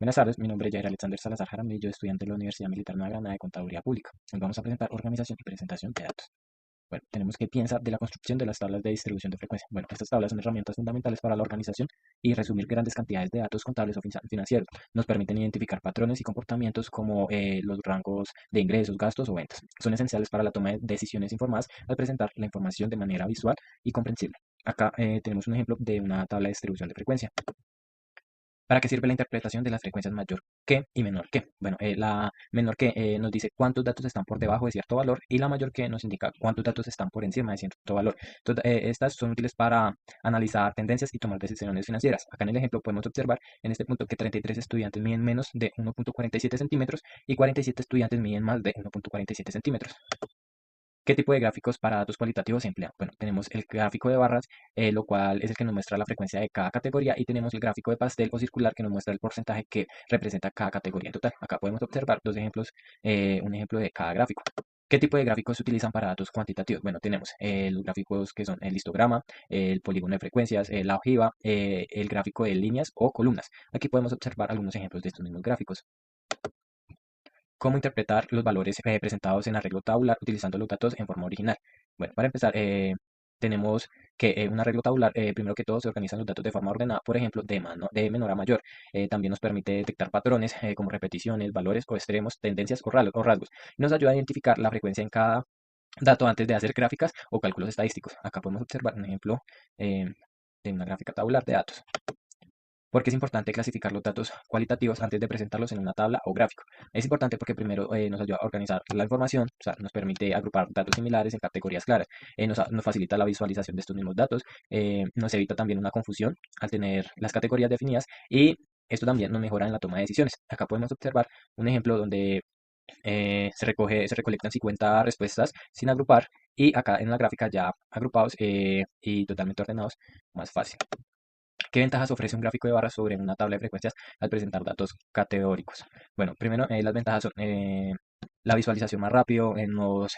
Buenas tardes, mi nombre es Jair Alexander Salazar Jaramillo, estudiante de la Universidad Militar Nueva de Contaduría Pública. Hoy vamos a presentar organización y presentación de datos. Bueno, tenemos que piensa de la construcción de las tablas de distribución de frecuencia. Bueno, estas tablas son herramientas fundamentales para la organización y resumir grandes cantidades de datos contables o financieros. Nos permiten identificar patrones y comportamientos como los rangos de ingresos, gastos o ventas. Son esenciales para la toma de decisiones informadas al presentar la información de manera visual y comprensible. Acá tenemos un ejemplo de una tabla de distribución de frecuencia. ¿Para qué sirve la interpretación de las frecuencias mayor que y menor que? Bueno, la menor que nos dice cuántos datos están por debajo de cierto valor y la mayor que nos indica cuántos datos están por encima de cierto valor. Entonces, estas son útiles para analizar tendencias y tomar decisiones financieras. Acá en el ejemplo podemos observar en este punto que 33 estudiantes miden menos de 1,47 centímetros y 47 estudiantes miden más de 1,47 centímetros. ¿Qué tipo de gráficos para datos cualitativos se emplean? Bueno, tenemos el gráfico de barras, lo cual es el que nos muestra la frecuencia de cada categoría, y tenemos el gráfico de pastel o circular que nos muestra el porcentaje que representa cada categoría en total. Acá podemos observar dos ejemplos, un ejemplo de cada gráfico. ¿Qué tipo de gráficos se utilizan para datos cuantitativos? Bueno, tenemos los gráficos que son el histograma, el polígono de frecuencias, la ojiva, el gráfico de líneas o columnas. Aquí podemos observar algunos ejemplos de estos mismos gráficos. ¿Cómo interpretar los valores presentados en arreglo tabular utilizando los datos en forma original? Bueno, para empezar, tenemos que un arreglo tabular, primero que todo, se organizan los datos de forma ordenada, por ejemplo, de menor a mayor. También nos permite detectar patrones como repeticiones, valores o extremos, tendencias o rasgos. Nos ayuda a identificar la frecuencia en cada dato antes de hacer gráficas o cálculos estadísticos. Acá podemos observar un ejemplo eh, de una gráfica tabular de datos. ¿Por qué es importante clasificar los datos cualitativos antes de presentarlos en una tabla o gráfico? Es importante porque primero nos ayuda a organizar la información, o sea, nos permite agrupar datos similares en categorías claras, nos facilita la visualización de estos mismos datos, nos evita también una confusión al tener las categorías definidas, y esto también nos mejora en la toma de decisiones. Acá podemos observar un ejemplo donde se recolectan 50 respuestas sin agrupar, y acá en la gráfica ya agrupados y totalmente ordenados, más fácil. ¿Qué ventajas ofrece un gráfico de barras sobre una tabla de frecuencias al presentar datos categóricos? Bueno, primero, las ventajas son la visualización más rápido,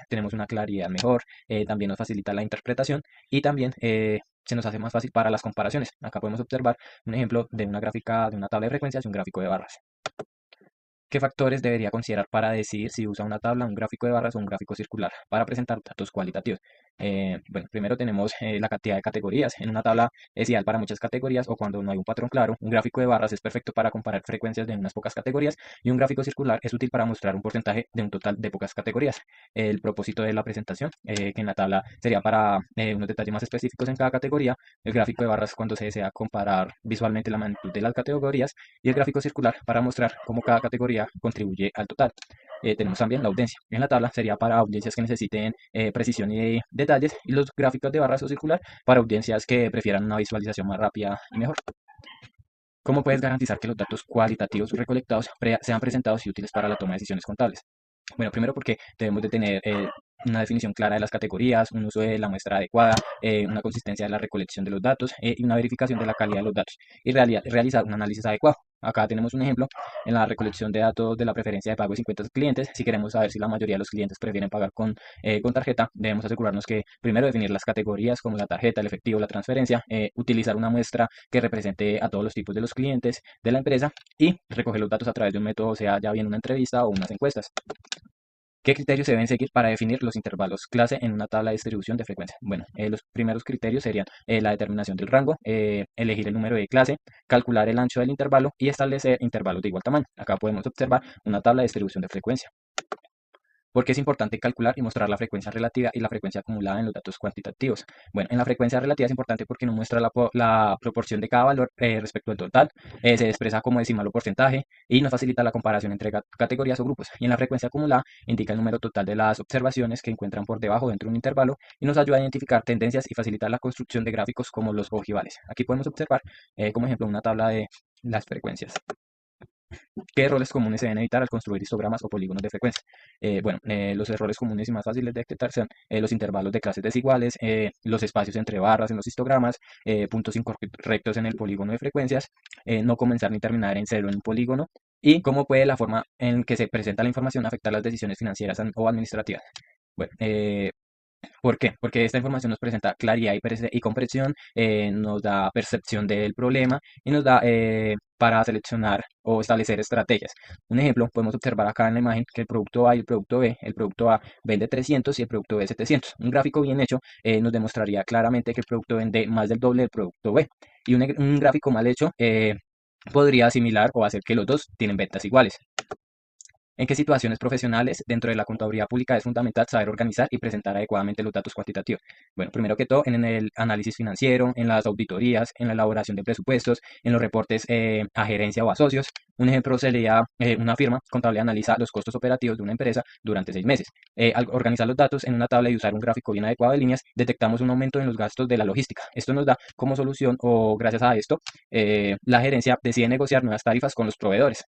tenemos una claridad mejor, también nos facilita la interpretación, y también se nos hace más fácil para las comparaciones. Acá podemos observar un ejemplo de una gráfica de una tabla de frecuencias y un gráfico de barras. ¿Qué factores debería considerar para decidir si usa una tabla, un gráfico de barras o un gráfico circular para presentar datos cualitativos? Bueno, primero tenemos la cantidad de categorías. En una tabla es ideal para muchas categorías o cuando no hay un patrón claro. Un gráfico de barras es perfecto para comparar frecuencias de unas pocas categorías, y un gráfico circular es útil para mostrar un porcentaje de un total de pocas categorías. El propósito de la presentación, que en la tabla sería para unos detalles más específicos en cada categoría. El gráfico de barras cuando se desea comparar visualmente la magnitud de las categorías, y el gráfico circular para mostrar cómo cada categoría contribuye al total. Tenemos también la audiencia. En la tabla sería para audiencias que necesiten precisión y detalles, y los gráficos de barras o circular para audiencias que prefieran una visualización más rápida y mejor. ¿Cómo puedes garantizar que los datos cualitativos recolectados sean presentados y útiles para la toma de decisiones contables? Bueno, primero porque debemos de tener una definición clara de las categorías, un uso de la muestra adecuada, una consistencia de la recolección de los datos, y una verificación de la calidad de los datos, y realizar un análisis adecuado. Acá tenemos un ejemplo en la recolección de datos de la preferencia de pago de 50 clientes. Si queremos saber si la mayoría de los clientes prefieren pagar con tarjeta, debemos asegurarnos que primero definir las categorías como la tarjeta, el efectivo, la transferencia, utilizar una muestra que represente a todos los tipos de los clientes de la empresa, y recoger los datos a través de un método, sea ya bien una entrevista o unas encuestas. ¿Qué criterios se deben seguir para definir los intervalos clase en una tabla de distribución de frecuencia? Bueno, los primeros criterios serían la determinación del rango, elegir el número de clase, calcular el ancho del intervalo y establecer intervalos de igual tamaño. Acá podemos observar una tabla de distribución de frecuencia. ¿Por qué es importante calcular y mostrar la frecuencia relativa y la frecuencia acumulada en los datos cuantitativos? Bueno, en la frecuencia relativa es importante porque nos muestra la proporción de cada valor respecto al total, se expresa como decimal o porcentaje, y nos facilita la comparación entre categorías o grupos. Y en la frecuencia acumulada indica el número total de las observaciones que encuentran por debajo dentro de un intervalo, y nos ayuda a identificar tendencias y facilitar la construcción de gráficos como los ojivales. Aquí podemos observar como ejemplo una tabla de las frecuencias. ¿Qué errores comunes se deben evitar al construir histogramas o polígonos de frecuencia? Bueno, los errores comunes y más fáciles de detectar son los intervalos de clases desiguales, los espacios entre barras en los histogramas, puntos incorrectos en el polígono de frecuencias, no comenzar ni terminar en cero en un polígono, y cómo puede la forma en que se presenta la información afectar las decisiones financieras o administrativas. Bueno, ¿Por qué? Porque esta información nos presenta claridad y comprensión, nos da percepción del problema y nos da para seleccionar o establecer estrategias. Un ejemplo, podemos observar acá en la imagen que el producto A y el producto B, el producto A vende 300 y el producto B 700. Un gráfico bien hecho nos demostraría claramente que el producto vende más del doble del producto B. Y un gráfico mal hecho podría asimilar o hacer que los dos tienen ventas iguales. ¿En qué situaciones profesionales dentro de la contaduría pública es fundamental saber organizar y presentar adecuadamente los datos cuantitativos? Bueno, primero que todo, en el análisis financiero, en las auditorías, en la elaboración de presupuestos, en los reportes a gerencia o a socios. Un ejemplo sería una firma contable analiza los costos operativos de una empresa durante 6 meses. Al organizar los datos en una tabla y usar un gráfico bien adecuado de líneas, detectamos un aumento en los gastos de la logística. Esto nos da como solución, o gracias a esto, la gerencia decide negociar nuevas tarifas con los proveedores.